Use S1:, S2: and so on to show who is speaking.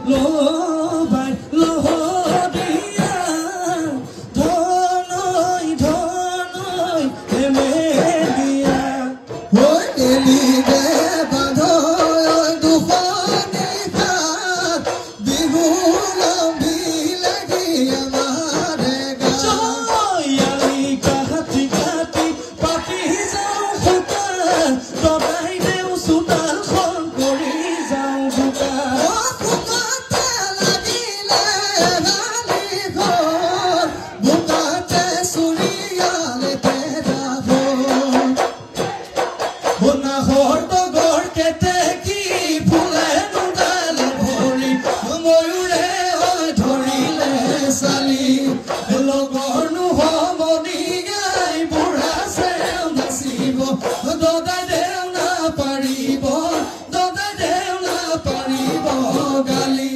S1: লোবাই লহদিয়া ধনৈ ধনৈ হেমে দিয়া
S2: ওই নেলি দে বাঁধৈ দুখনি তাত বিহু লম্বিলে কি আমাৰে গাত
S1: জয়ালি কাটি কাটি পাতি যাওঁ সূতা দবাই দেওঁ চোতালখন কৰি যাওঁ বোকা
S2: বুকাতে লাগিলে ৰাণী ঘৰ বুকাতে চুৰিয়ালে তেৰা
S1: নাহৰ তগৰ কেতেকী ফুলে নুডালে ভৰি ময়ূৰে ধৰিলে চালি লগৰ নোহমনি গাই বুঢ়া চেও নাচিব দদাই দেও নাপাৰিব দদাই দেও নাপাৰিব গালি